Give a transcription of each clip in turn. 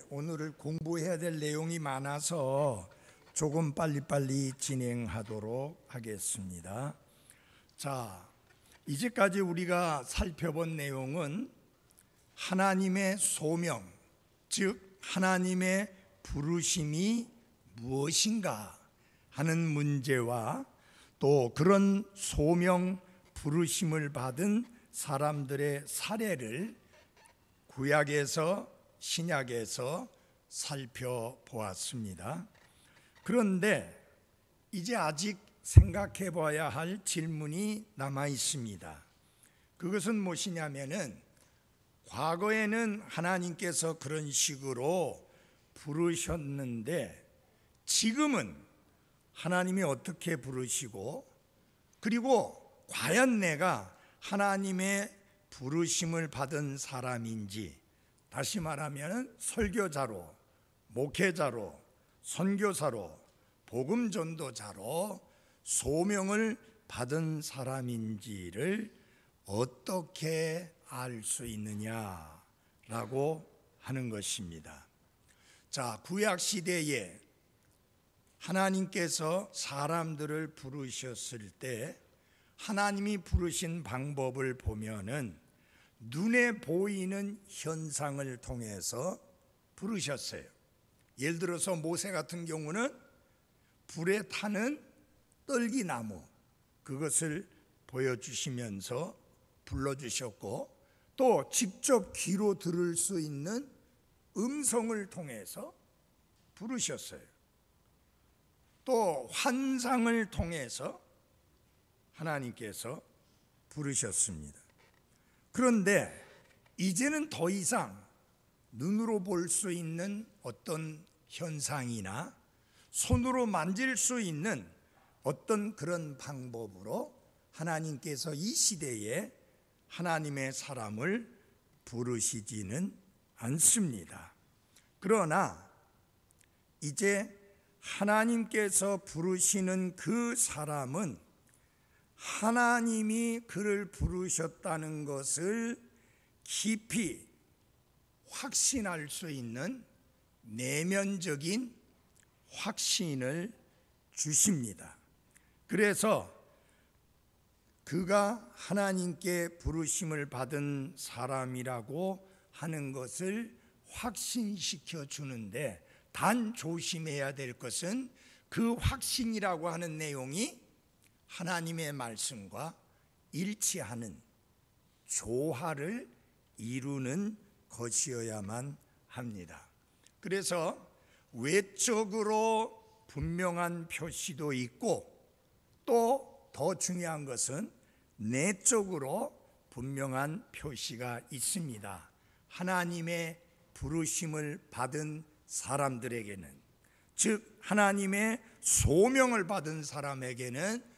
오늘 공부해야 될 내용이 많아서 조금 빨리빨리 진행하도록 하겠습니다. 자, 이제까지 우리가 살펴본 내용은 하나님의 소명, 즉 하나님의 부르심이 무엇인가 하는 문제와 또 그런 소명 부르심을 받은 사람들의 사례를 구약에서 신약에서 살펴보았습니다. 그런데 이제 아직 생각해 봐야 할 질문이 남아 있습니다. 그것은 무엇이냐면은 과거에는 하나님께서 그런 식으로 부르셨는데 지금은 하나님이 어떻게 부르시고, 그리고 과연 내가 하나님의 부르심을 받은 사람인지, 다시 말하면 설교자로, 목회자로, 선교사로, 복음 전도자로 소명을 받은 사람인지를 어떻게 알 수 있느냐라고 하는 것입니다. 자, 구약 시대에 하나님께서 사람들을 부르셨을 때 하나님이 부르신 방법을 보면은 눈에 보이는 현상을 통해서 부르셨어요. 예를 들어서 모세 같은 경우는 불에 타는 떨기나무, 그것을 보여주시면서 불러주셨고, 또 직접 귀로 들을 수 있는 음성을 통해서 부르셨어요. 또 환상을 통해서 하나님께서 부르셨습니다. 그런데 이제는 더 이상 눈으로 볼 수 있는 어떤 현상이나 손으로 만질 수 있는 어떤 그런 방법으로 하나님께서 이 시대에 하나님의 사람을 부르시지는 않습니다. 그러나 이제 하나님께서 부르시는 그 사람은 하나님이 그를 부르셨다는 것을 깊이 확신할 수 있는 내면적인 확신을 주십니다. 그래서 그가 하나님께 부르심을 받은 사람이라고 하는 것을 확신시켜 주는데, 단 조심해야 될 것은 그 확신이라고 하는 내용이 하나님의 말씀과 일치하는 조화를 이루는 것이어야만 합니다. 그래서 외적으로 분명한 표시도 있고, 또 더 중요한 것은 내적으로 분명한 표시가 있습니다. 하나님의 부르심을 받은 사람들에게는, 즉 하나님의 소명을 받은 사람에게는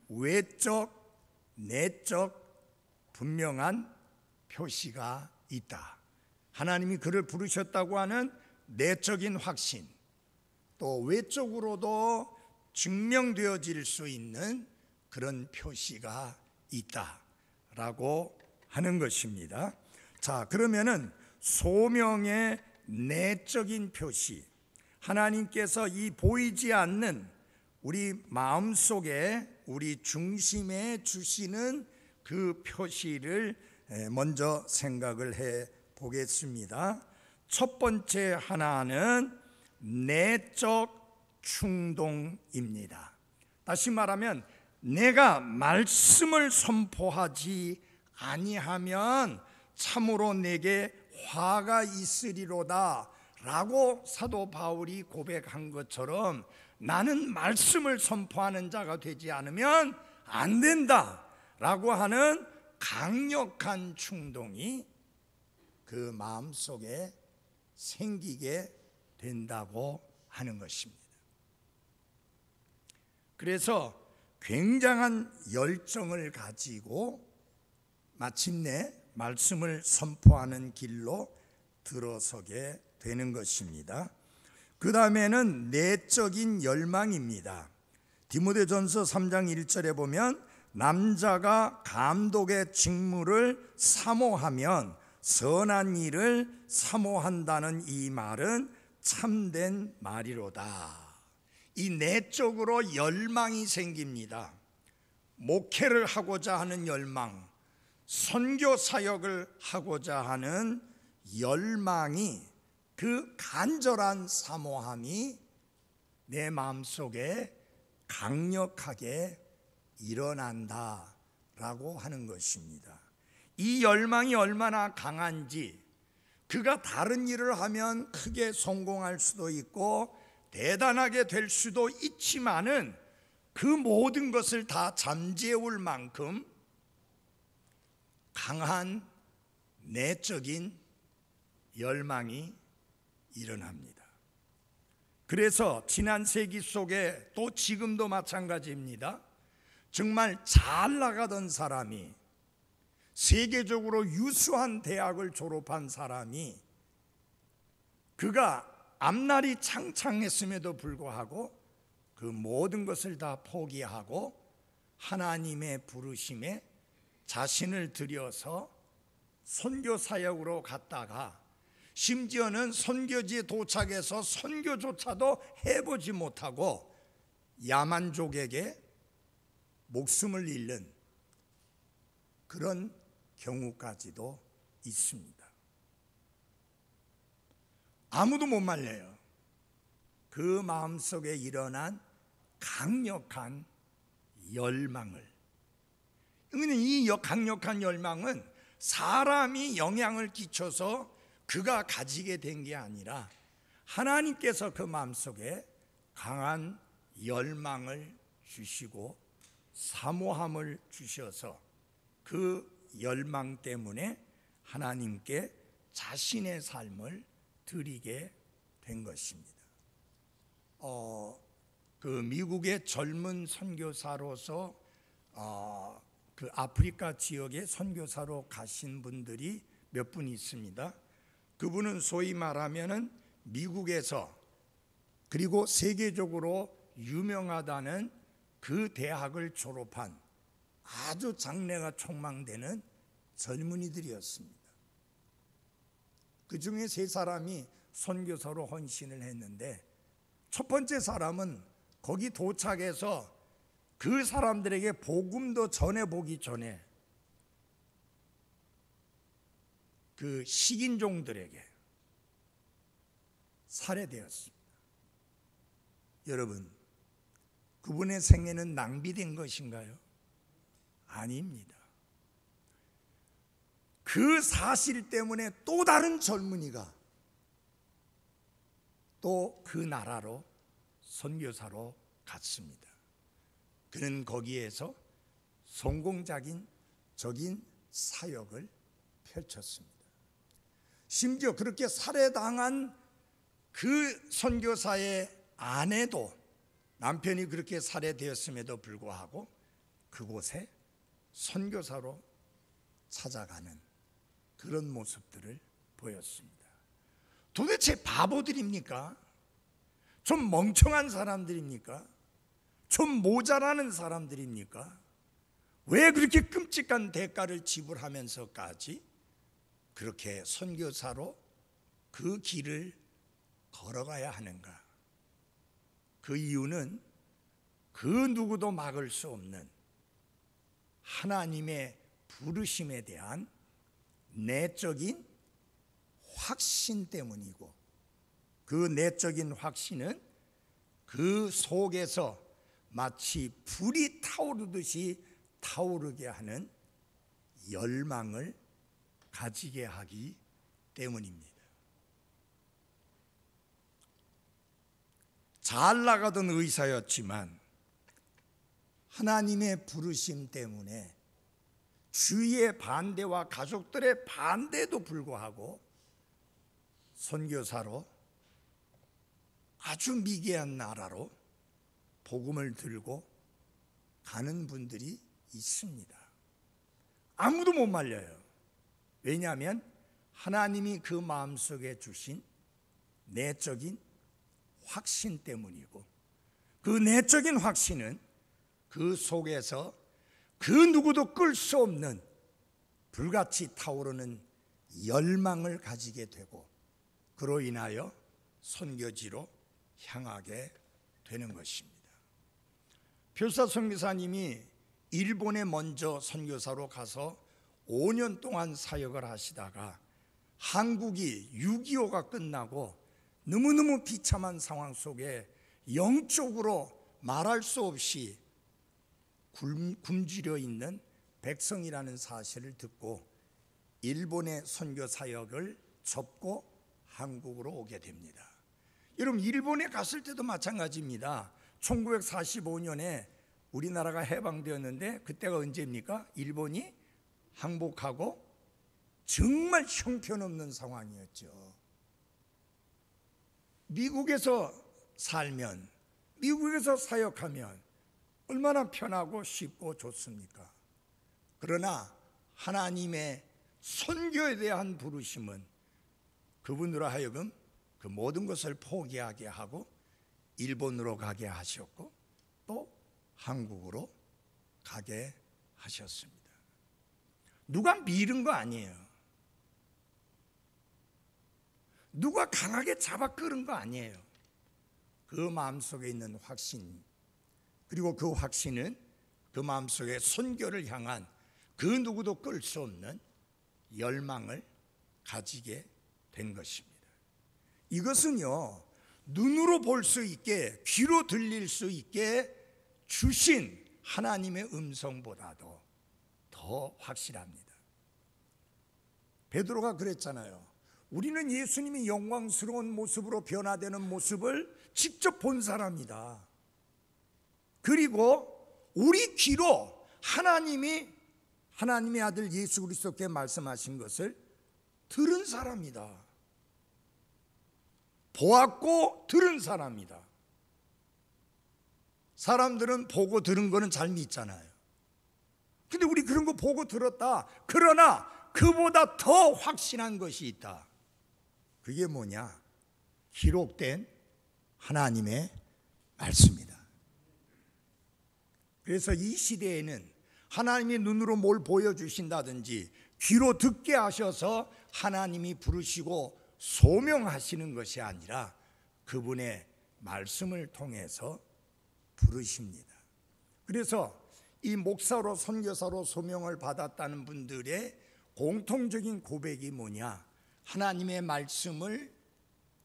외적, 내적 분명한 표시가 있다. 하나님이 그를 부르셨다고 하는 내적인 확신, 또 외적으로도 증명되어질 수 있는 그런 표시가 있다라고 하는 것입니다. 자, 그러면은 소명의 내적인 표시, 하나님께서 이 보이지 않는 우리 마음속에, 우리 중심에 주시는 그 표시를 먼저 생각을 해 보겠습니다. 첫 번째 하나는 내적 충동입니다. 다시 말하면 내가 말씀을 선포하지 아니하면 참으로 내게 화가 있으리로다 라고 사도 바울이 고백한 것처럼, 나는 말씀을 선포하는 자가 되지 않으면 안 된다 라고 하는 강력한 충동이 그 마음속에 생기게 된다고 하는 것입니다. 그래서 굉장한 열정을 가지고 마침내 말씀을 선포하는 길로 들어서게 되는 것입니다. 그 다음에는 내적인 열망입니다. 디모데전서 3장 1절에 보면 남자가 감독의 직무를 사모하면 선한 일을 사모한다는 이 말은 참된 말이로다. 이 내적으로 열망이 생깁니다. 목회를 하고자 하는 열망, 선교 사역을 하고자 하는 열망이, 그 간절한 사모함이 내 마음속에 강력하게 일어난다라고 하는 것입니다. 이 열망이 얼마나 강한지, 그가 다른 일을 하면 크게 성공할 수도 있고 대단하게 될 수도 있지만은 그 모든 것을 다 잠재울 만큼 강한 내적인 열망이 일어납니다. 그래서 지난 세기 속에 또 지금도 마찬가지입니다. 정말 잘 나가던 사람이, 세계적으로 유수한 대학을 졸업한 사람이, 그가 앞날이 창창했음에도 불구하고 그 모든 것을 다 포기하고 하나님의 부르심에 자신을 들여서 선교 사역으로 갔다가 심지어는 선교지에 도착해서 선교조차도 해보지 못하고 야만족에게 목숨을 잃는 그런 경우까지도 있습니다. 아무도 못 말려요. 그 마음속에 일어난 강력한 열망을. 이 강력한 열망은 사람이 영향을 끼쳐서 그가 가지게 된 게 아니라 하나님께서 그 마음속에 강한 열망을 주시고 사모함을 주셔서 그 열망 때문에 하나님께 자신의 삶을 드리게 된 것입니다. 그 미국의 젊은 선교사로서 그 아프리카 지역에 선교사로 가신 분들이 몇 분 있습니다. 그분은 소위 말하면은 미국에서 그리고 세계적으로 유명하다는 그 대학을 졸업한 아주 장래가 촉망되는 젊은이들이었습니다. 그 중에 세 사람이 선교사로 헌신을 했는데, 첫 번째 사람은 거기 도착해서 그 사람들에게 복음도 전해보기 전에 그 식인종들에게 살해되었습니다. 여러분, 그분의 생애는 낭비된 것인가요? 아닙니다. 그 사실 때문에 또 다른 젊은이가 또 그 나라로 선교사로 갔습니다. 그는 거기에서 성공적인 사역을 펼쳤습니다. 심지어 그렇게 살해당한 그 선교사의 아내도, 남편이 그렇게 살해되었음에도 불구하고 그곳에 선교사로 찾아가는 그런 모습들을 보였습니다. 도대체 바보들입니까? 좀 멍청한 사람들입니까? 좀 모자라는 사람들입니까? 왜 그렇게 끔찍한 대가를 지불하면서까지 그렇게 선교사로 그 길을 걸어가야 하는가? 그 이유는 그 누구도 막을 수 없는 하나님의 부르심에 대한 내적인 확신 때문이고, 그 내적인 확신은 그 속에서 마치 불이 타오르듯이 타오르게 하는 열망을 가지게 하기 때문입니다. 잘 나가던 의사였지만 하나님의 부르심 때문에 주위의 반대와 가족들의 반대에도 불구하고 선교사로 아주 미개한 나라로 복음을 들고 가는 분들이 있습니다. 아무도 못 말려요. 왜냐하면 하나님이 그 마음속에 주신 내적인 확신 때문이고, 그 내적인 확신은 그 속에서 그 누구도 끌 수 없는 불같이 타오르는 열망을 가지게 되고 그로 인하여 선교지로 향하게 되는 것입니다. 별사 선교사님이 일본에 먼저 선교사로 가서 5년 동안 사역을 하시다가 한국이 6.25가 끝나고 너무너무 비참한 상황 속에 영적으로 말할 수 없이 굶주려 있는 백성이라는 사실을 듣고 일본의 선교 사역을 접고 한국으로 오게 됩니다. 여러분, 일본에 갔을 때도 마찬가지입니다. 1945년에 우리나라가 해방되었는데 그때가 언제입니까? 일본이 항복하고 정말 형편없는 상황이었죠. 미국에서 살면, 미국에서 사역하면 얼마나 편하고 쉽고 좋습니까? 그러나 하나님의 선교에 대한 부르심은 그분으로 하여금 그 모든 것을 포기하게 하고 일본으로 가게 하셨고 또 한국으로 가게 하셨습니다. 누가 밀은 거 아니에요. 누가 강하게 잡아 끌은 거 아니에요. 그 마음속에 있는 확신, 그리고 그 확신은 그 마음속에 선교를 향한 그 누구도 끌 수 없는 열망을 가지게 된 것입니다. 이것은요, 눈으로 볼 수 있게, 귀로 들릴 수 있게 주신 하나님의 음성보다도 더 확실합니다. 베드로가 그랬잖아요. 우리는 예수님이 영광스러운 모습으로 변화되는 모습을 직접 본 사람이다. 그리고 우리 귀로 하나님의 아들 예수 그리스도께 말씀하신 것을 들은 사람이다. 보았고 들은 사람이다. 사람들은 보고 들은 거는 잘 믿잖아요. 근데 우리 그런 거 보고 들었다. 그러나 그보다 더 확신한 것이 있다. 그게 뭐냐? 기록된 하나님의 말씀이다. 그래서 이 시대에는 하나님이 눈으로 뭘 보여주신다든지 귀로 듣게 하셔서 하나님이 부르시고 소명하시는 것이 아니라 그분의 말씀을 통해서 부르십니다. 그래서 이 목사로 선교사로 소명을 받았다는 분들의 공통적인 고백이 뭐냐? 하나님의 말씀을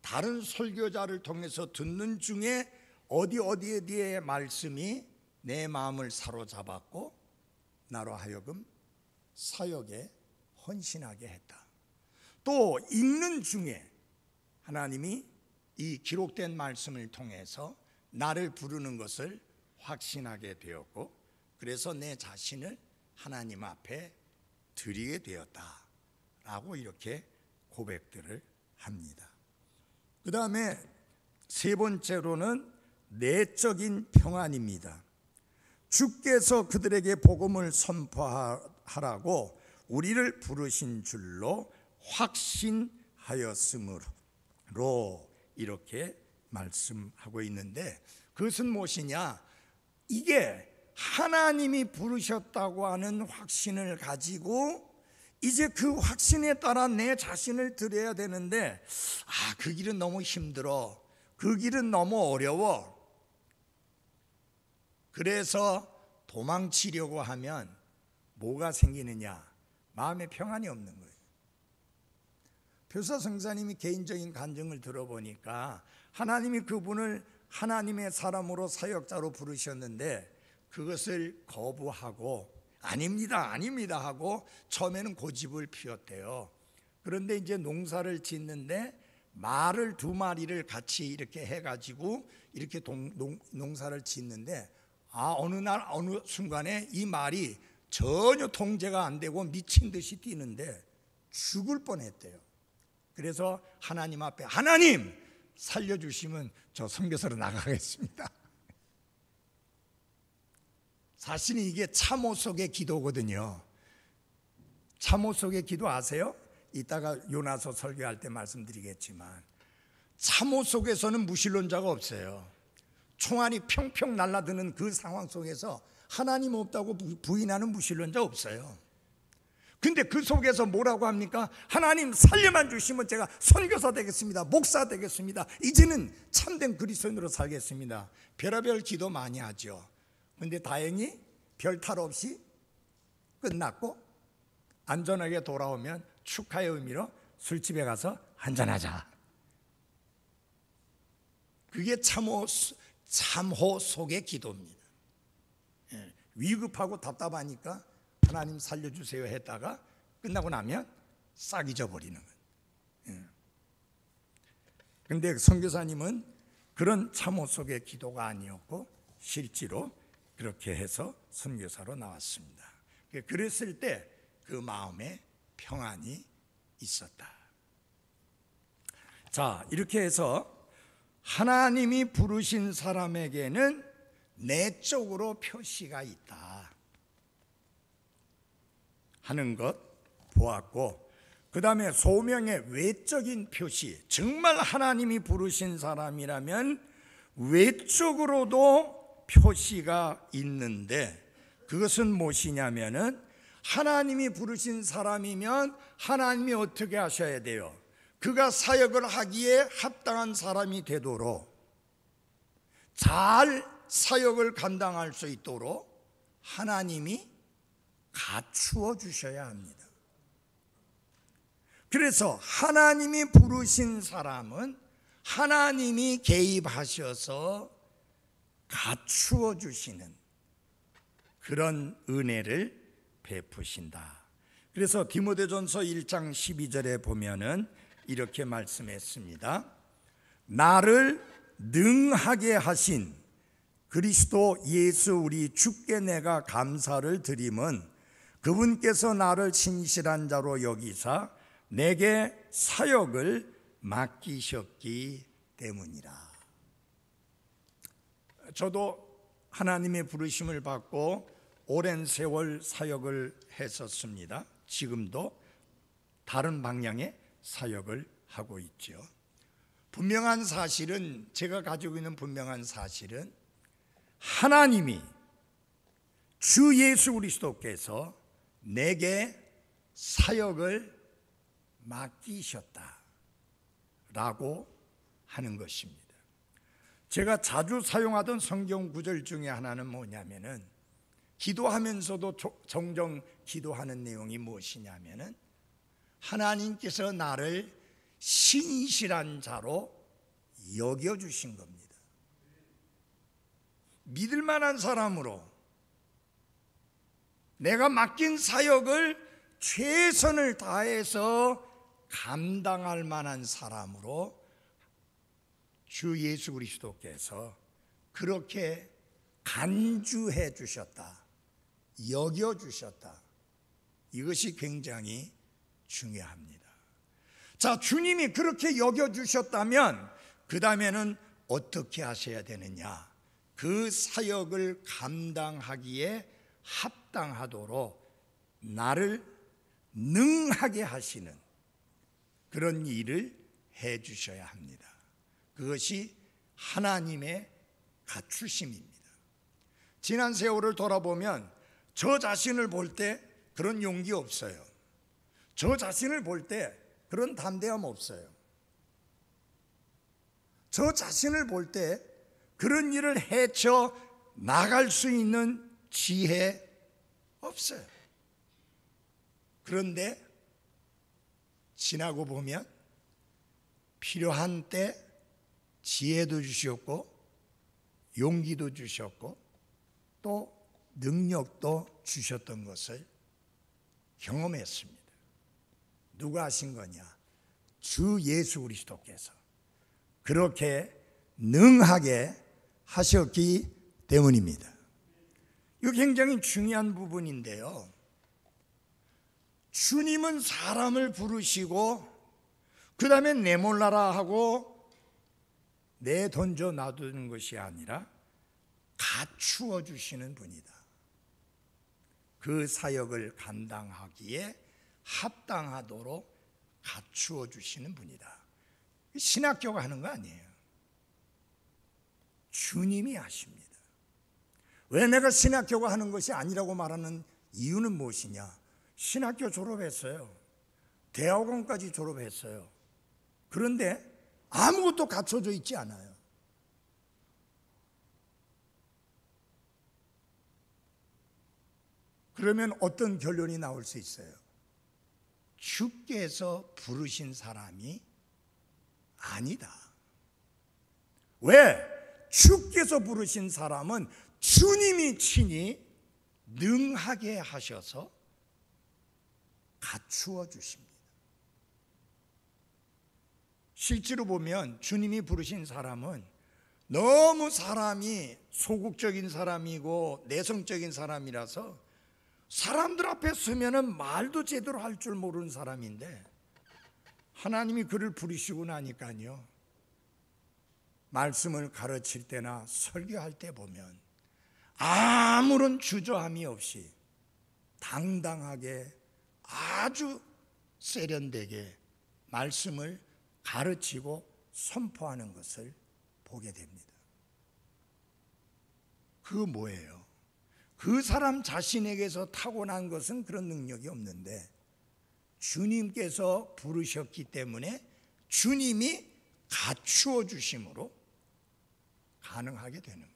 다른 설교자를 통해서 듣는 중에 어디에 말씀이 내 마음을 사로잡았고 나로 하여금 사역에 헌신하게 했다. 또 읽는 중에 하나님이 이 기록된 말씀을 통해서 나를 부르는 것을 확신하게 되었고 그래서 내 자신을 하나님 앞에 드리게 되었다라고 이렇게 고백들을 합니다. 그 다음에 세 번째로는 내적인 평안입니다. 주께서 그들에게 복음을 선포하라고 우리를 부르신 줄로 확신하였으므로 이렇게 말씀하고 있는데 그것은 무엇이냐? 이게 하나님이 부르셨다고 하는 확신을 가지고 이제 그 확신에 따라 내 자신을 드려야 되는데 그 길은 너무 힘들어. 그 길은 너무 어려워. 그래서 도망치려고 하면 뭐가 생기느냐? 마음에 평안이 없는 거예요. 별사 선교사님이 개인적인 간증을 들어보니까 하나님이 그분을 하나님의 사람으로 사역자로 부르셨는데 그것을 거부하고 아닙니다 하고 처음에는 고집을 피웠대요. 그런데 이제 농사를 짓는데 말을 2마리를 같이 이렇게 해가지고 이렇게 농사를 짓는데 어느 순간에 이 말이 전혀 통제가 안 되고 미친 듯이 뛰는데 죽을 뻔했대요. 그래서 하나님 앞에 하나님 살려주시면 저 선교사로 나가겠습니다. 사실은 이게 참호 속의 기도거든요. 참호 속의 기도 아세요? 이따가 요나서 설교할 때 말씀드리겠지만 참호 속에서는 무신론자가 없어요. 총알이 평평 날아드는 그 상황 속에서 하나님 없다고 부인하는 무신론자 없어요. 근데 그 속에서 뭐라고 합니까? 하나님 살려만 주시면 제가 선교사 되겠습니다, 목사 되겠습니다, 이제는 참된 그리스도인으로 살겠습니다. 별의별 기도 많이 하죠. 근데 다행히 별 탈 없이 끝났고 안전하게 돌아오면 축하의 의미로 술집에 가서 한잔하자. 그게 참호 속의 기도입니다. 위급하고 답답하니까 하나님 살려주세요 했다가 끝나고 나면 싹 잊어버리는 거예요. 그런데 선교사님은 그런 참호 속의 기도가 아니었고 실제로 그렇게 해서 선교사로 나왔습니다. 그랬을 때 그 마음에 평안이 있었다. 자, 이렇게 해서 하나님이 부르신 사람에게는 내적으로 표시가 있다 하는 것 보았고, 그 다음에 소명의 외적인 표시, 정말 하나님이 부르신 사람이라면 외적으로도 표시가 있는데, 그것은 무엇이냐면은 하나님이 부르신 사람이면 하나님이 어떻게 하셔야 돼요? 그가 사역을 하기에 합당한 사람이 되도록, 잘 사역을 감당할 수 있도록 하나님이 갖추어 주셔야 합니다. 그래서 하나님이 부르신 사람은 하나님이 개입하셔서 갖추어 주시는 그런 은혜를 베푸신다. 그래서 디모데전서 1장 12절에 보면은 이렇게 말씀했습니다. 나를 능하게 하신 그리스도 예수 우리 주께 내가 감사를 드림은 그분께서 나를 신실한 자로 여기사 내게 사역을 맡기셨기 때문이라. 저도 하나님의 부르심을 받고 오랜 세월 사역을 했었습니다. 지금도 다른 방향의 사역을 하고 있죠. 분명한 사실은, 제가 가지고 있는 분명한 사실은 하나님이 주 예수 그리스도께서 내게 사역을 맡기셨다라고 하는 것입니다. 제가 자주 사용하던 성경 구절 중에 하나는 뭐냐면은, 기도하면서도 종종 기도하는 내용이 무엇이냐면은 하나님께서 나를 신실한 자로 여겨주신 겁니다. 믿을 만한 사람으로, 내가 맡긴 사역을 최선을 다해서 감당할 만한 사람으로 주 예수 그리스도께서 그렇게 간주해 주셨다, 여겨 주셨다. 이것이 굉장히 중요합니다. 자, 주님이 그렇게 여겨 주셨다면 그 다음에는 어떻게 하셔야 되느냐? 그 사역을 감당하기에 합당하도록 나를 능하게 하시는 그런 일을 해 주셔야 합니다. 그것이 하나님의 갖추심입니다. 지난 세월을 돌아보면 저 자신을 볼 때 그런 용기 없어요. 저 자신을 볼 때 그런 담대함 없어요. 저 자신을 볼 때 그런 일을 헤쳐 나갈 수 있는 지혜 없어요. 그런데 지나고 보면 필요한 때 지혜도 주셨고 용기도 주셨고 또 능력도 주셨던 것을 경험했습니다. 누가 하신 거냐? 주 예수 그리스도께서 그렇게 능하게 하셨기 때문입니다. 이거 굉장히 중요한 부분인데요, 주님은 사람을 부르시고 그 다음에 내몰라라 하고 내던져 놔두는 것이 아니라 갖추어 주시는 분이다. 그 사역을 감당하기에 합당하도록 갖추어 주시는 분이다. 신학교가 하는 거 아니에요. 주님이 하십니다. 왜 내가 신학교가 하는 것이 아니라고 말하는 이유는 무엇이냐? 신학교 졸업했어요. 대학원까지 졸업했어요. 그런데 아무것도 갖춰져 있지 않아요. 그러면 어떤 결론이 나올 수 있어요? 주께서 부르신 사람이 아니다. 왜? 주께서 부르신 사람은 주님이 친히 능하게 하셔서 갖추어 주십니다. 실제로 보면 주님이 부르신 사람은 너무 사람이 소극적인 사람이고 내성적인 사람이라서 사람들 앞에 서면은 말도 제대로 할 줄 모르는 사람인데 하나님이 그를 부르시고 나니까요, 말씀을 가르칠 때나 설교할 때 보면 아무런 주저함이 없이 당당하게 아주 세련되게 말씀을 가르치고 선포하는 것을 보게 됩니다. 그거 뭐예요? 그 사람 자신에게서 타고난 것은 그런 능력이 없는데 주님께서 부르셨기 때문에 주님이 갖추어 주심으로 가능하게 되는 거예요.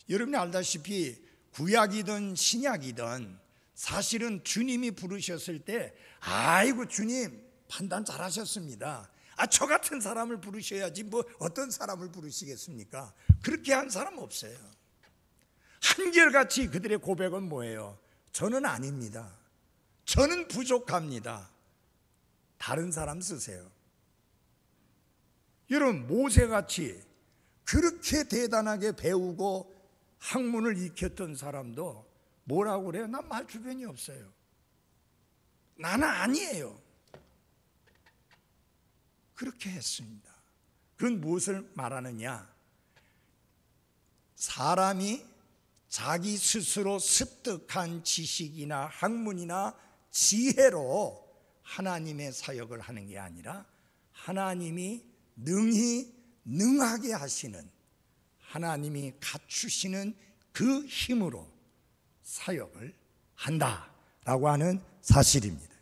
여러분이 알다시피 구약이든 신약이든 사실은 주님이 부르셨을 때 아이고 주님 판단 잘하셨습니다. 저 같은 사람을 부르셔야지 뭐 어떤 사람을 부르시겠습니까? 그렇게 한 사람 없어요. 한결같이 그들의 고백은 뭐예요? 저는 아닙니다. 저는 부족합니다. 다른 사람 쓰세요. 여러분, 모세같이 그렇게 대단하게 배우고 학문을 익혔던 사람도 뭐라고 그래요? 난 말 주변이 없어요. 나는 아니에요. 그렇게 했습니다. 그건 무엇을 말하느냐? 사람이 자기 스스로 습득한 지식이나 학문이나 지혜로 하나님의 사역을 하는 게 아니라 하나님이 능하게 하시는, 하나님이 갖추시는 그 힘으로 사역을 한다라고 하는 사실입니다.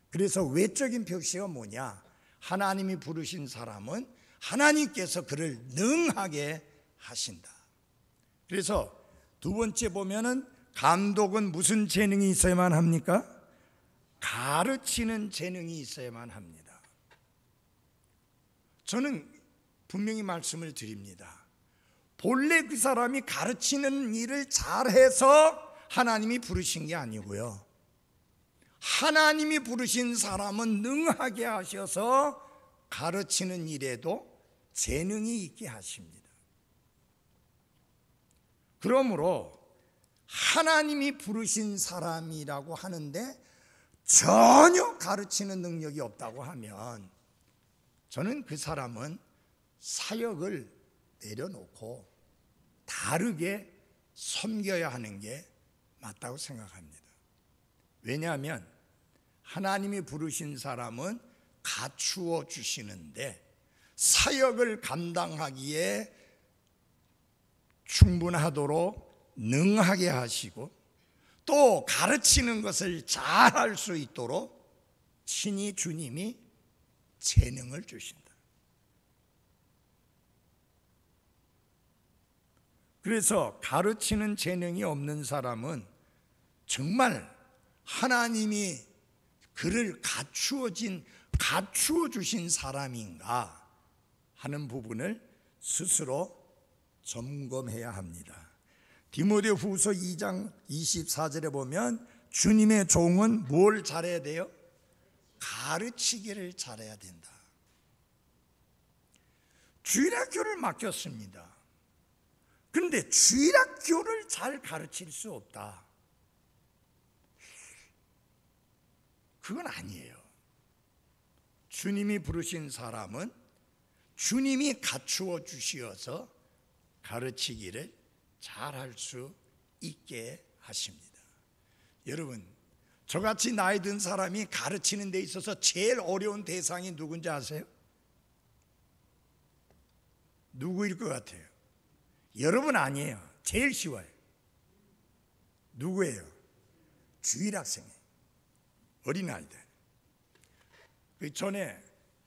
그래서 외적인 표시가 뭐냐? 하나님이 부르신 사람은 하나님께서 그를 능하게 하신다. 그래서 두 번째 보면은 감독은 무슨 재능이 있어야만 합니까? 가르치는 재능이 있어야만 합니다. 저는 분명히 말씀을 드립니다. 본래 그 사람이 가르치는 일을 잘해서 하나님이 부르신 게 아니고요, 하나님이 부르신 사람은 능하게 하셔서 가르치는 일에도 재능이 있게 하십니다. 그러므로 하나님이 부르신 사람이라고 하는데 전혀 가르치는 능력이 없다고 하면 저는 그 사람은 사역을 내려놓고 다르게 섬겨야 하는 게 맞다고 생각합니다. 왜냐하면 하나님이 부르신 사람은 갖추어 주시는데 사역을 감당하기에 충분하도록 능하게 하시고 또 가르치는 것을 잘할 수 있도록 친히 주님이 재능을 주신다. 그래서 가르치는 재능이 없는 사람은 정말 하나님이 그를 갖추어 주신 사람인가 하는 부분을 스스로 점검해야 합니다. 디모데 후서 2장 24절에 보면 주님의 종은 뭘 잘해야 돼요? 가르치기를 잘해야 된다. 주일학교를 맡겼습니다. 그런데 주일학교를 잘 가르칠 수 없다. 그건 아니에요. 주님이 부르신 사람은 주님이 갖추어 주시어서 가르치기를 잘할 수 있게 하십니다. 여러분, 저같이 나이 든 사람이 가르치는 데 있어서 제일 어려운 대상이 누군지 아세요? 누구일 것 같아요? 여러분 아니에요. 제일 쉬워요. 누구예요? 주일학생이에요. 어린아이들. 그 전에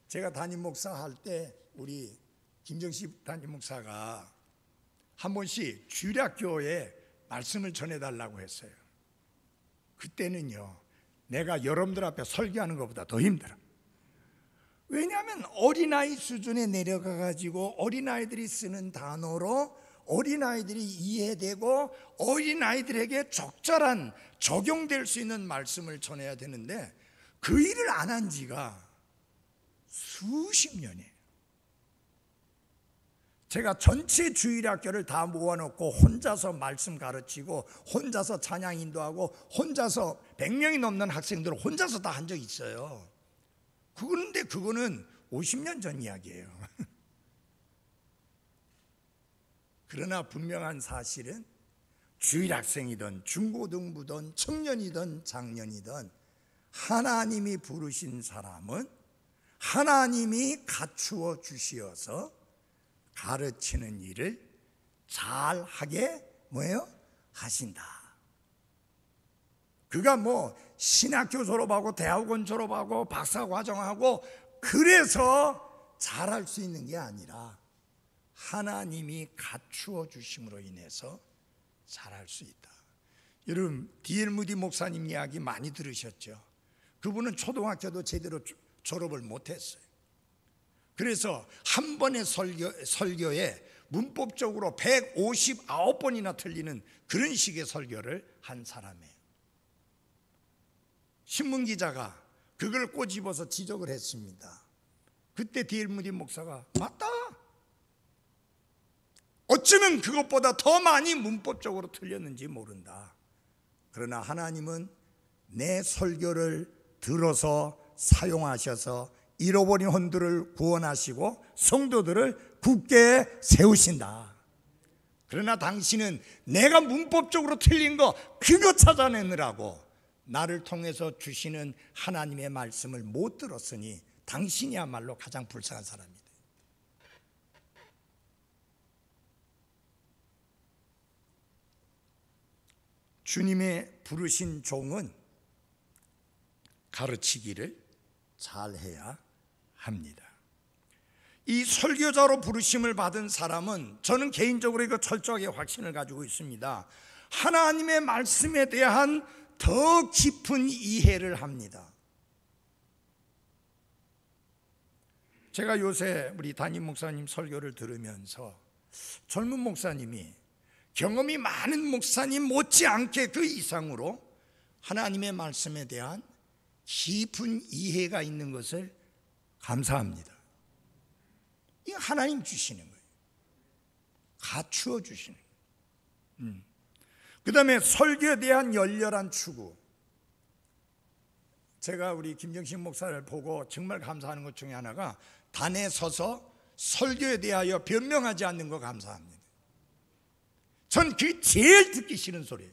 제가 담임 목사 할 때 우리 김정식 담임 목사가 한 번씩 주일학교에 말씀을 전해달라고 했어요. 그때는요, 내가 여러분들 앞에 설교하는 것보다 더 힘들어. 왜냐하면 어린아이 수준에 내려가가지고 어린아이들이 쓰는 단어로 어린아이들이 이해되고 어린아이들에게 적절한 적용될 수 있는 말씀을 전해야 되는데 그 일을 안 한 지가 수십 년이에요. 제가 전체 주일학교를 다 모아놓고 혼자서 말씀 가르치고 혼자서 찬양 인도하고 혼자서 100명이 넘는 학생들을 혼자서 다 한 적이 있어요. 그런데 그거는 50년 전 이야기예요. 그러나 분명한 사실은 주일학생이든 중고등부든 청년이든 장년이든 하나님이 부르신 사람은 하나님이 갖추어 주시어서 가르치는 일을 잘하게 뭐예요? 하신다. 그가 뭐 신학교 졸업하고 대학원 졸업하고 박사과정하고 그래서 잘할 수 있는 게 아니라 하나님이 갖추어 주심으로 인해서 잘할 수 있다. 여러분 D.L. 무디 목사님 이야기 많이 들으셨죠? 그분은 초등학교도 제대로 졸업을 못했어요. 그래서 한 번의 설교에 문법적으로 159번이나 틀리는 그런 식의 설교를 한 사람이에요. 신문기자가 그걸 꼬집어서 지적을 했습니다. 그때 D.L. 무디 목사가 맞다, 어쩌면 그것보다 더 많이 문법적으로 틀렸는지 모른다. 그러나 하나님은 내 설교를 들어서 사용하셔서 잃어버린 혼들을 구원하시고 성도들을 굳게 세우신다. 그러나 당신은 내가 문법적으로 틀린 거 그거 찾아내느라고 나를 통해서 주시는 하나님의 말씀을 못 들었으니 당신이야말로 가장 불쌍한 사람이다. 주님의 부르신 종은 가르치기를 잘해야 합니다. 이 설교자로 부르심을 받은 사람은 저는 개인적으로 이거 철저하게 확신을 가지고 있습니다. 하나님의 말씀에 대한 더 깊은 이해를 합니다. 제가 요새 우리 담임 목사님 설교를 들으면서 젊은 목사님이 경험이 많은 목사님 못지않게 그 이상으로 하나님의 말씀에 대한 깊은 이해가 있는 것을 감사합니다. 이거 하나님 주시는 거예요. 갖추어 주시는 거예요. 그 다음에 설교에 대한 열렬한 추구. 제가 우리 김정식 목사를 보고 정말 감사하는 것 중에 하나가 단에 서서 설교에 대하여 변명하지 않는 거 감사합니다. 전 그게 제일 듣기 싫은 소리예요.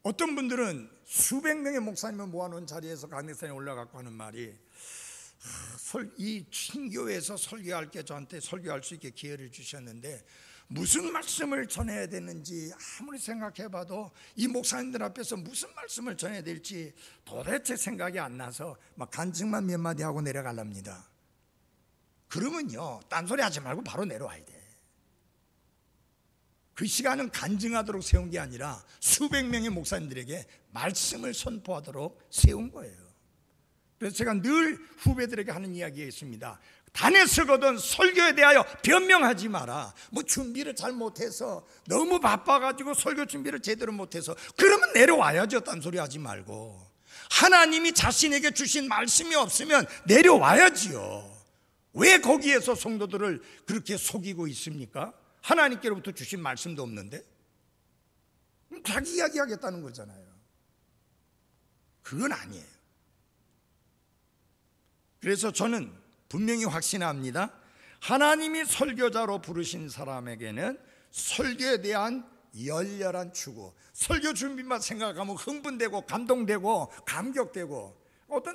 어떤 분들은 수백 명의 목사님을 모아놓은 자리에서 강대상에 올라가고 하는 말이 이 신교회에서 설교할 게 저한테 설교할 수 있게 기회를 주셨는데 무슨 말씀을 전해야 되는지 아무리 생각해봐도 이 목사님들 앞에서 무슨 말씀을 전해야 될지 도대체 생각이 안 나서 막 간증만 몇 마디 하고 내려가랍니다. 그러면요, 딴소리 하지 말고 바로 내려와야 돼. 그 시간은 간증하도록 세운 게 아니라 수백 명의 목사님들에게 말씀을 선포하도록 세운 거예요. 그래서 제가 늘 후배들에게 하는 이야기가 있습니다. 단에 서거든 설교에 대하여 변명하지 마라. 뭐 준비를 잘 못해서 너무 바빠가지고 설교 준비를 제대로 못해서 그러면 내려와야죠. 딴소리 하지 말고. 하나님이 자신에게 주신 말씀이 없으면 내려와야지요. 왜 거기에서 성도들을 그렇게 속이고 있습니까? 하나님께로부터 주신 말씀도 없는데 자기 이야기하겠다는 거잖아요. 그건 아니에요. 그래서 저는 분명히 확신합니다. 하나님이 설교자로 부르신 사람에게는 설교에 대한 열렬한 추구, 설교 준비만 생각하면 흥분되고 감동되고 감격되고,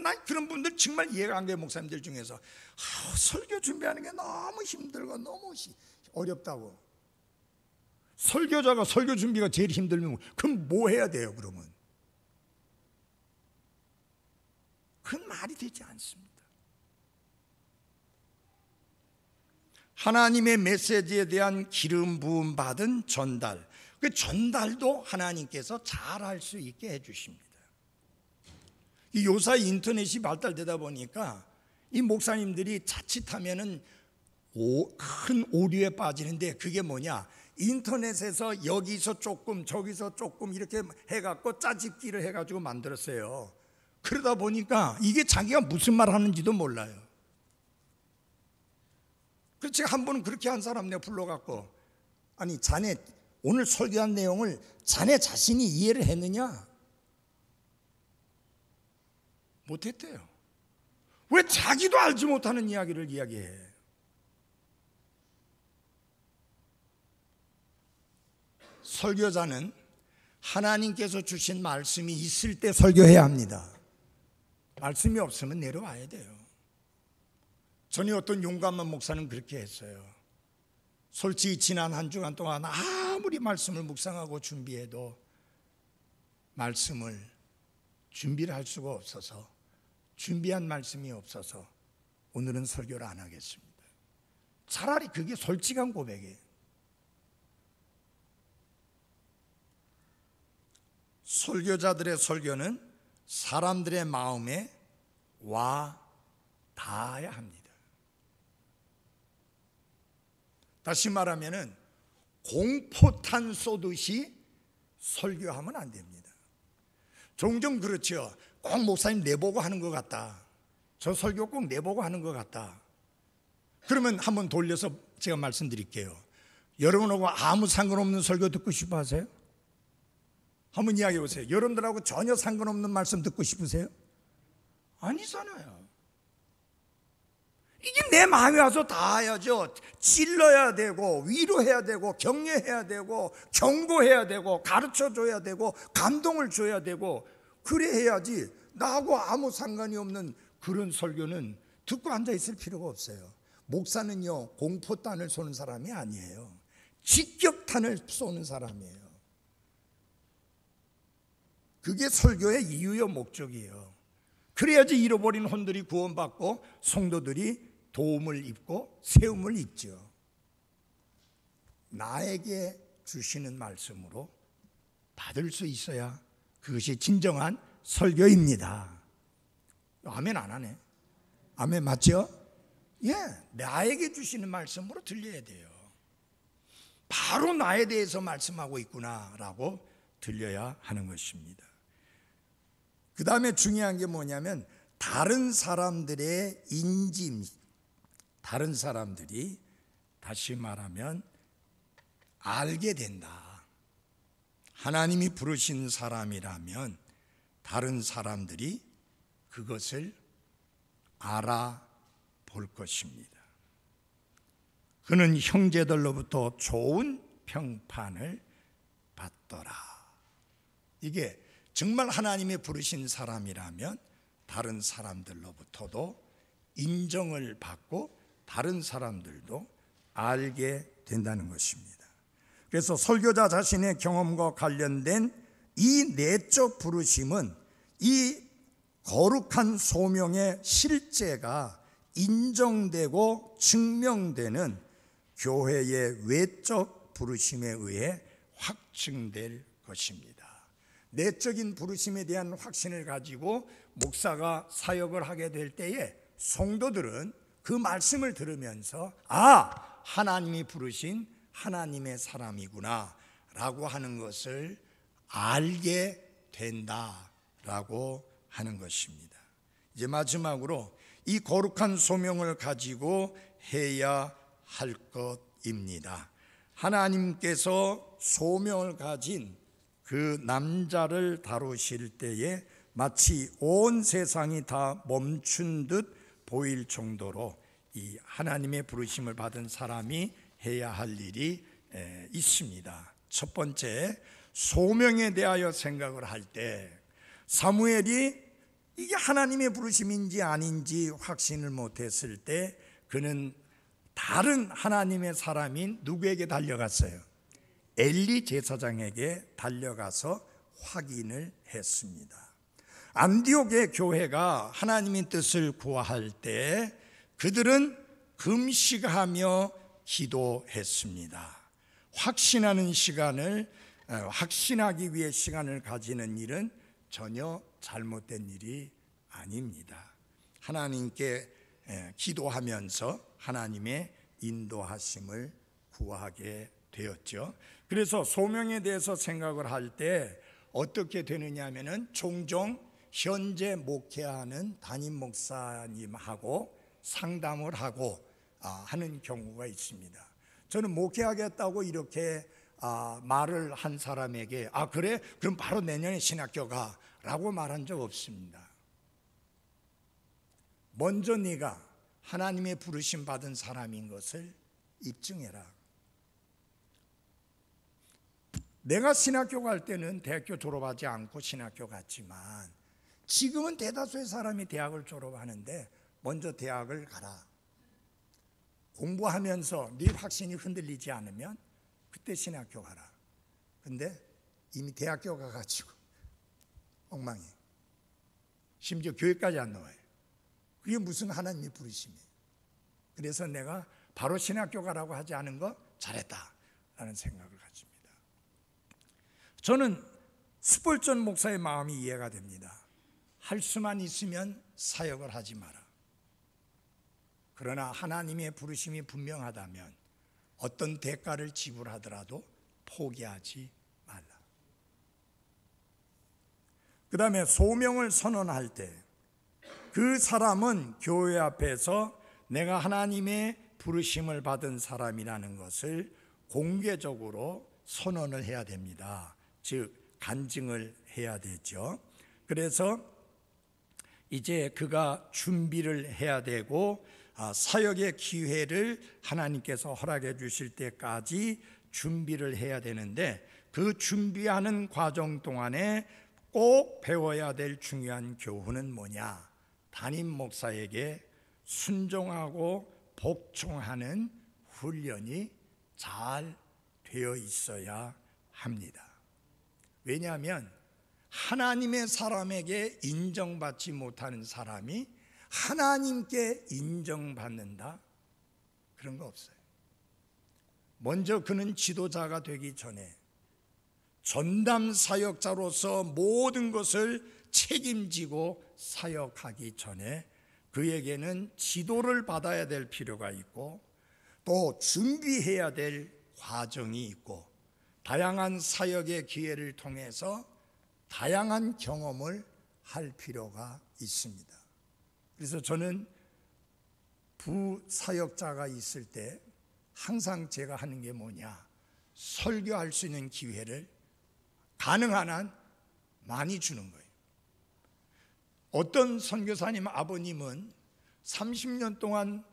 난 그런 분들 정말 이해가 안 돼요. 목사님들 중에서 설교 준비하는 게 너무 힘들고 너무 어렵다고. 설교자가 설교 준비가 제일 힘들면 그럼 뭐 해야 돼요 그러면? 그건 말이 되지 않습니다. 하나님의 메시지에 대한 기름 부음 받은 전달, 그 전달도 하나님께서 잘할 수 있게 해주십니다. 이 요사이 인터넷이 발달되다 보니까 이 목사님들이 자칫하면은 큰 오류에 빠지는데, 그게 뭐냐, 인터넷에서 여기서 조금 저기서 조금 이렇게 해갖고 짜집기를 해가지고 만들었어요. 그러다 보니까 이게 자기가 무슨 말 하는지도 몰라요. 그래서 제가 한 번은 그렇게 한 사람 내가 불러갖고, 아니 자네 오늘 설교한 내용을 자네 자신이 이해를 했느냐? 못했대요. 왜 자기도 알지 못하는 이야기를 이야기해? 설교자는 하나님께서 주신 말씀이 있을 때 설교해야 합니다. 말씀이 없으면 내려와야 돼요. 전에 어떤 용감한 목사는 그렇게 했어요. 솔직히 지난 한 주간 동안 아무리 말씀을 묵상하고 준비해도 말씀을 준비를 할 수가 없어서, 준비한 말씀이 없어서 오늘은 설교를 안 하겠습니다. 차라리 그게 솔직한 고백이에요. 설교자들의 설교는 사람들의 마음에 와 닿아야 합니다. 다시 말하면은 공포탄 쏘듯이 설교하면 안 됩니다. 종종 그렇죠. 꼭 목사님 내보고 하는 것 같다, 저 설교 꼭 내보고 하는 것 같다. 그러면 한번 돌려서 제가 말씀드릴게요. 여러분하고 아무 상관없는 설교 듣고 싶어 하세요? 한번 이야기해 보세요. 여러분들하고 전혀 상관없는 말씀 듣고 싶으세요? 아니잖아요. 이게 내 마음에 와서 닿아야죠. 찔러야 되고, 위로해야 되고, 격려해야 되고, 경고해야 되고, 가르쳐줘야 되고, 감동을 줘야 되고, 그래 해야지. 나하고 아무 상관이 없는 그런 설교는 듣고 앉아있을 필요가 없어요. 목사는요, 공포탄을 쏘는 사람이 아니에요. 직격탄을 쏘는 사람이에요. 그게 설교의 이유요 목적이에요. 그래야지 잃어버린 혼들이 구원받고 성도들이 도움을 입고 세움을 입죠. 나에게 주시는 말씀으로 받을 수 있어야 그것이 진정한 설교입니다. 아멘 안 하네. 아멘 맞죠? 예, 나에게 주시는 말씀으로 들려야 돼요. 바로 나에 대해서 말씀하고 있구나라고 들려야 하는 것입니다. 그 다음에 중요한 게 뭐냐면, 다른 사람들의 인지, 다른 사람들이 다시 말하면 알게 된다. 하나님이 부르신 사람이라면 다른 사람들이 그것을 알아볼 것입니다. 그는 형제들로부터 좋은 평판을 받더라. 이게 정말 하나님이 부르신 사람이라면 다른 사람들로부터도 인정을 받고 다른 사람들도 알게 된다는 것입니다. 그래서 설교자 자신의 경험과 관련된 이 내적 부르심은 이 거룩한 소명의 실제가 인정되고 증명되는 교회의 외적 부르심에 의해 확증될 것입니다. 내적인 부르심에 대한 확신을 가지고 목사가 사역을 하게 될 때에 성도들은 그 말씀을 들으면서 하나님이 부르신 하나님의 사람이구나 라고 하는 것을 알게 된다라고 하는 것입니다. 이제 마지막으로 이 거룩한 소명을 가지고 해야 할 것입니다. 하나님께서 소명을 가진 그 남자를 다루실 때에 마치 온 세상이 다 멈춘 듯 보일 정도로 이 하나님의 부르심을 받은 사람이 해야 할 일이 있습니다. 첫 번째, 소명에 대하여 생각을 할 때 사무엘이 이게 하나님의 부르심인지 아닌지 확신을 못했을 때 그는 다른 하나님의 사람인 누구에게 달려갔어요? 엘리 제사장에게 달려가서 확인을 했습니다. 안디옥의 교회가 하나님의 뜻을 구할 때 그들은 금식하며 기도했습니다. 확신하기 위해 시간을 가지는 일은 전혀 잘못된 일이 아닙니다. 하나님께 기도하면서 하나님의 인도하심을 구하게 되었죠. 그래서 소명에 대해서 생각을 할 때 어떻게 되느냐 하면은 종종 현재 목회하는 담임 목사님하고 상담을 하고 하는 경우가 있습니다. 저는 목회하겠다고 이렇게 말을 한 사람에게 그래? 그럼 바로 내년에 신학교 가 라고 말한 적 없습니다. 먼저 네가 하나님의 부르심 받은 사람인 것을 입증해라. 내가 신학교 갈 때는 대학교 졸업하지 않고 신학교 갔지만 지금은 대다수의 사람이 대학을 졸업하는데 먼저 대학을 가라. 공부하면서 네 확신이 흔들리지 않으면 그때 신학교 가라. 근데 이미 대학교 가가지고 엉망이에요. 심지어 교회까지 안 나와요. 그게 무슨 하나님의 부르심이에요. 그래서 내가 바로 신학교 가라고 하지 않은 거 잘했다라는 생각을 가집니다. 저는 스폴전 목사의 마음이 이해가 됩니다. 할 수만 있으면 사역을 하지 마라. 그러나 하나님의 부르심이 분명하다면 어떤 대가를 지불하더라도 포기하지 말라. 그 다음에 소명을 선언할 때 그 사람은 교회 앞에서 내가 하나님의 부르심을 받은 사람이라는 것을 공개적으로 선언을 해야 됩니다. 즉 간증을 해야 되죠. 그래서 이제 그가 준비를 해야 되고 사역의 기회를 하나님께서 허락해 주실 때까지 준비를 해야 되는데 그 준비하는 과정 동안에 꼭 배워야 될 중요한 교훈은 뭐냐? 담임 목사에게 순종하고 복종하는 훈련이 잘 되어 있어야 합니다. 왜냐하면 하나님의 사람에게 인정받지 못하는 사람이 하나님께 인정받는다? 그런 거 없어요. 먼저 그는 지도자가 되기 전에 전담 사역자로서 모든 것을 책임지고 사역하기 전에 그에게는 지도를 받아야 될 필요가 있고 또 준비해야 될 과정이 있고 다양한 사역의 기회를 통해서 다양한 경험을 할 필요가 있습니다. 그래서 저는 부사역자가 있을 때 항상 제가 하는 게 뭐냐? 설교할 수 있는 기회를 가능한 한 많이 주는 거예요. 어떤 선교사님 아버님은 30년 동안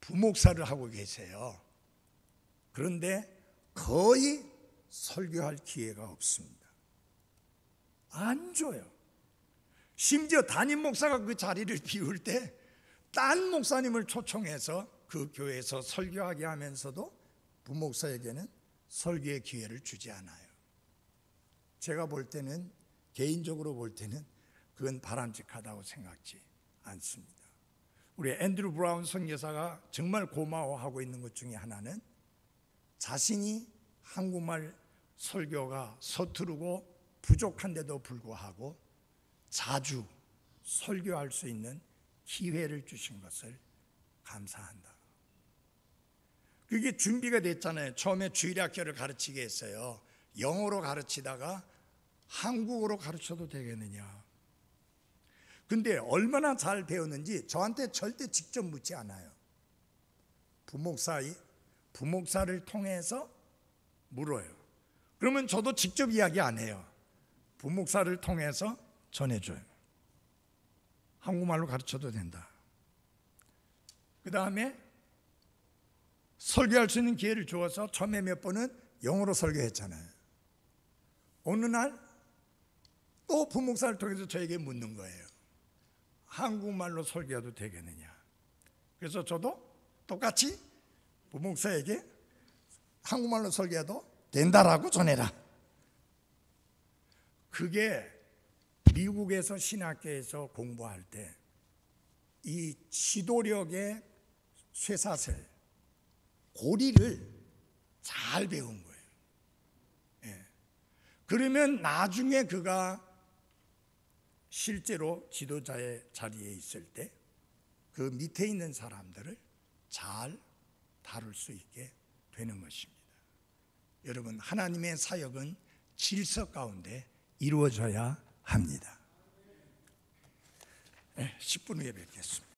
부목사를 하고 계세요. 그런데 거의 설교할 기회가 없습니다. 안 줘요. 심지어 담임 목사가 그 자리를 비울 때 딴 목사님을 초청해서 그 교회에서 설교하게 하면서도 부목사에게는 설교의 기회를 주지 않아요. 제가 볼 때는 개인적으로 볼 때는 그건 바람직하다고 생각지 않습니다. 우리 앤드루 브라운 선교사가 정말 고마워하고 있는 것 중에 하나는 자신이 한국말 설교가 서투르고 부족한데도 불구하고 자주 설교할 수 있는 기회를 주신 것을 감사한다. 그게 준비가 됐잖아요. 처음에 주일학교를 가르치게 했어요. 영어로 가르치다가 한국어로 가르쳐도 되겠느냐. 근데 얼마나 잘 배웠는지 저한테 절대 직접 묻지 않아요. 부목사를 통해서 물어요. 그러면 저도 직접 이야기 안 해요. 부목사를 통해서 전해줘요. 한국말로 가르쳐도 된다. 그 다음에 설교할 수 있는 기회를 주어서 처음에 몇 번은 영어로 설교했잖아요. 어느 날 또 부목사를 통해서 저에게 묻는 거예요. 한국말로 설교해도 되겠느냐. 그래서 저도 똑같이 부목사에게 한국말로 설교해도 된다라고 전해라. 그게 미국에서 신학교에서 공부할 때 이 지도력의 쇠사슬, 고리를 잘 배운 거예요. 예. 그러면 나중에 그가 실제로 지도자의 자리에 있을 때 그 밑에 있는 사람들을 잘 다룰 수 있게 되는 것입니다. 여러분, 하나님의 사역은 질서 가운데 이루어져야 합니다. 10분 후에 뵙겠습니다.